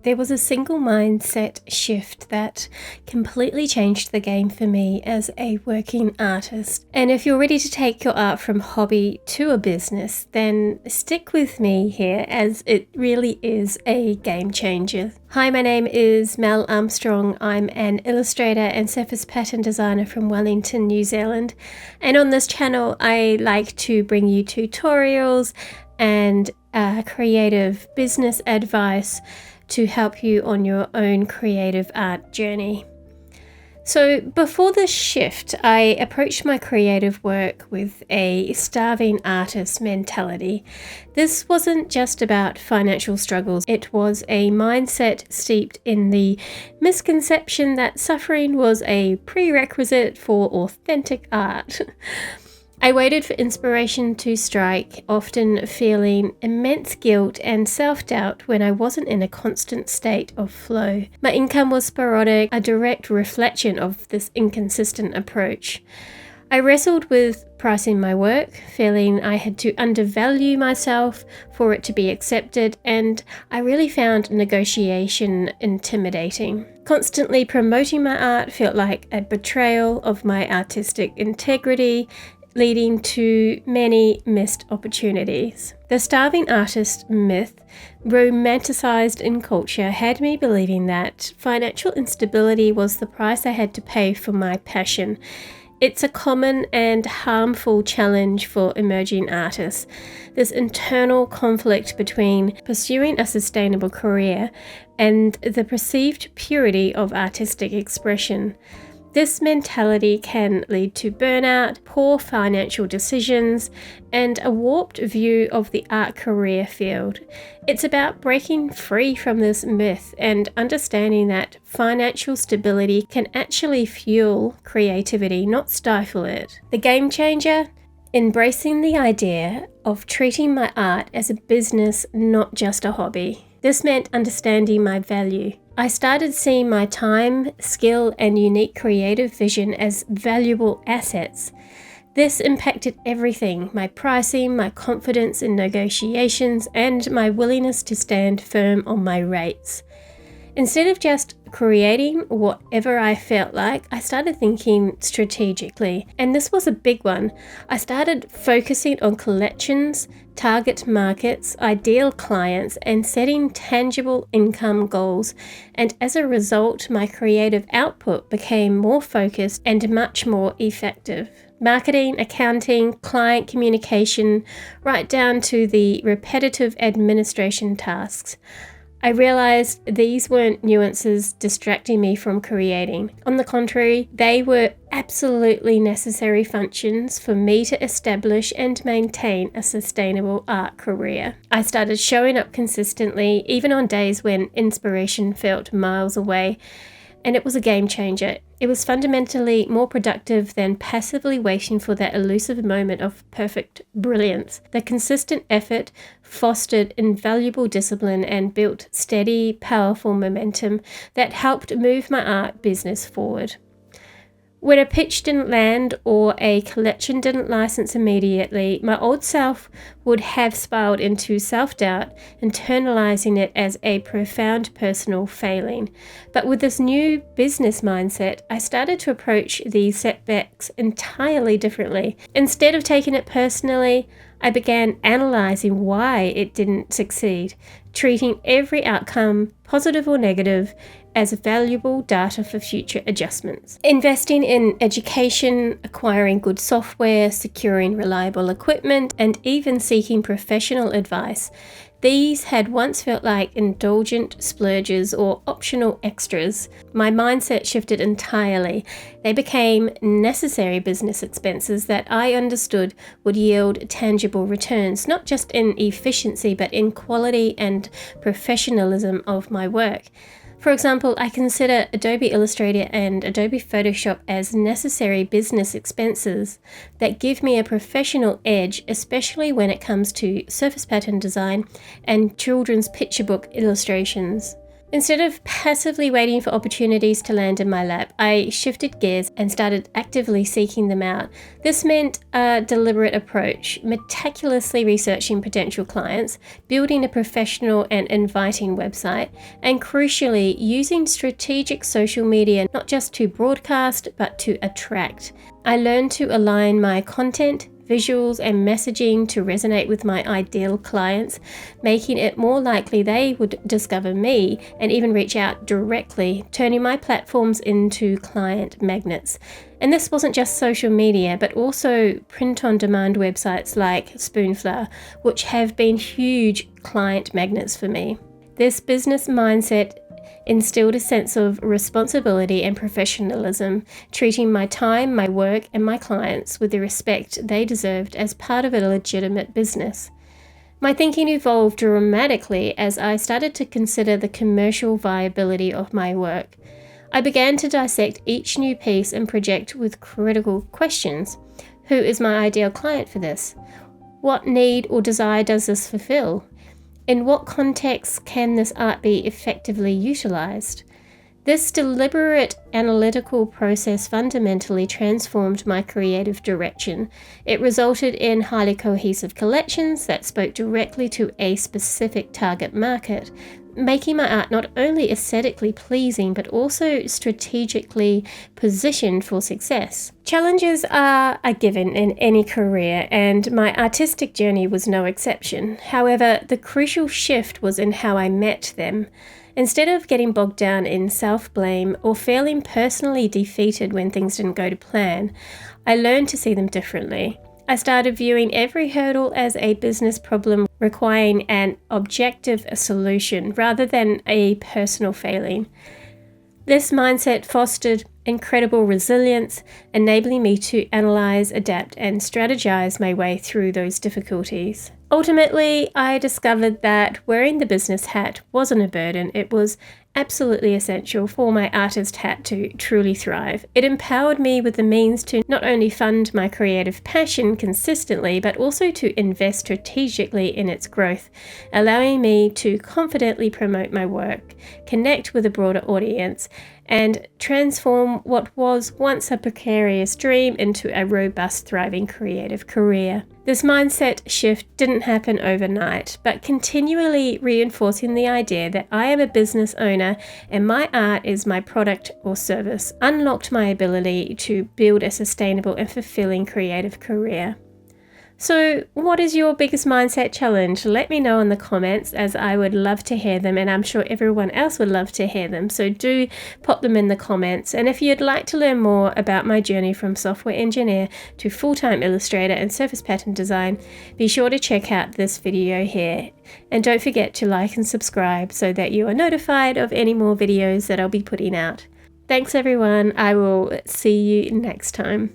There was a single mindset shift that completely changed the game for me as a working artist. And if you're ready to take your art from hobby to a business, then stick with me here as it really is a game changer. Hi, my name is Mel Armstrong. I'm an illustrator and surface pattern designer from Wellington, New Zealand. And on this channel, I like to bring you tutorials and creative business advice to help you on your own creative art journey. So before this shift, I approached my creative work with a starving artist mentality. This wasn't just about financial struggles. It was a mindset steeped in the misconception that suffering was a prerequisite for authentic art. I waited for inspiration to strike, often feeling immense guilt and self-doubt when I wasn't in a constant state of flow. My income was sporadic, a direct reflection of this inconsistent approach. I wrestled with pricing my work, feeling I had to undervalue myself for it to be accepted, and I really found negotiation intimidating. Constantly promoting my art felt like a betrayal of my artistic integrity, leading to many missed opportunities. The starving artist myth, romanticized in culture, had me believing that financial instability was the price I had to pay for my passion. It's a common and harmful challenge for emerging artists, this internal conflict between pursuing a sustainable career and the perceived purity of artistic expression. This mentality can lead to burnout, poor financial decisions, and a warped view of the art career field. It's about breaking free from this myth and understanding that financial stability can actually fuel creativity, not stifle it. The game changer? Embracing the idea of treating my art as a business, not just a hobby. This meant understanding my value. I started seeing my time, skill, and unique creative vision as valuable assets. This impacted everything: my pricing, my confidence in negotiations, and my willingness to stand firm on my rates. Instead of just creating whatever I felt like, I started thinking strategically, and this was a big one. I started focusing on collections, target markets, ideal clients, and setting tangible income goals. And as a result, my creative output became more focused and much more effective. Marketing, accounting, client communication, right down to the repetitive administration tasks. I realized these weren't nuances distracting me from creating. On the contrary, they were absolutely necessary functions for me to establish and maintain a sustainable art career. I started showing up consistently, even on days when inspiration felt miles away, and it was a game changer. It was fundamentally more productive than passively waiting for that elusive moment of perfect brilliance. The consistent effort fostered invaluable discipline and built steady, powerful momentum that helped move my art business forward. When a pitch didn't land or a collection didn't license immediately, my old self would have spiraled into self-doubt, internalizing it as a profound personal failing. But with this new business mindset, I started to approach these setbacks entirely differently. Instead of taking it personally, I began analyzing why it didn't succeed, treating every outcome, positive or negative, as valuable data for future adjustments. Investing in education, acquiring good software, securing reliable equipment, and even seeking professional advice. These had once felt like indulgent splurges or optional extras. My mindset shifted entirely. They became necessary business expenses that I understood would yield tangible returns, not just in efficiency, but in quality and professionalism of my work. For example, I consider Adobe Illustrator and Adobe Photoshop as necessary business expenses that give me a professional edge, especially when it comes to surface pattern design and children's picture book illustrations. Instead of passively waiting for opportunities to land in my lap, I shifted gears and started actively seeking them out. This meant a deliberate approach, meticulously researching potential clients, building a professional and inviting website, and crucially, using strategic social media not just to broadcast, but to attract. I learned to align my content, visuals and messaging to resonate with my ideal clients, making it more likely they would discover me and even reach out directly, turning my platforms into client magnets. And this wasn't just social media, but also print-on-demand websites like Spoonflower, which have been huge client magnets for me. This business mindset instilled a sense of responsibility and professionalism, treating my time, my work, and my clients with the respect they deserved as part of a legitimate business. My thinking evolved dramatically as I started to consider the commercial viability of my work. I began to dissect each new piece and project with critical questions. Who is my ideal client for this? What need or desire does this fulfill? In what context can this art be effectively utilized? This deliberate analytical process fundamentally transformed my creative direction. It resulted in highly cohesive collections that spoke directly to a specific target market, making my art not only aesthetically pleasing but also strategically positioned for success. Challenges are a given in any career, and my artistic journey was no exception. However, the crucial shift was in how I met them. Instead of getting bogged down in self-blame or feeling personally defeated when things didn't go to plan, I learned to see them differently. I started viewing every hurdle as a business problem requiring an objective solution rather than a personal failing. This mindset fostered incredible resilience, enabling me to analyze, adapt, and strategize my way through those difficulties. Ultimately, I discovered that wearing the business hat wasn't a burden. It was absolutely essential for my artist hat to truly thrive. It empowered me with the means to not only fund my creative passion consistently, but also to invest strategically in its growth, allowing me to confidently promote my work, connect with a broader audience, and transform what was once a precarious dream into a robust, thriving creative career. This mindset shift didn't happen overnight, but continually reinforcing the idea that I am a business owner and my art is my product or service unlocked my ability to build a sustainable and fulfilling creative career. So, what is your biggest mindset challenge? Let me know in the comments, as I would love to hear them, and I'm sure everyone else would love to hear them. So do pop them in the comments. And if you'd like to learn more about my journey from software engineer to full-time illustrator and surface pattern design, be sure to check out this video here. And don't forget to like and subscribe so that you are notified of any more videos that I'll be putting out. Thanks everyone. I will see you next time.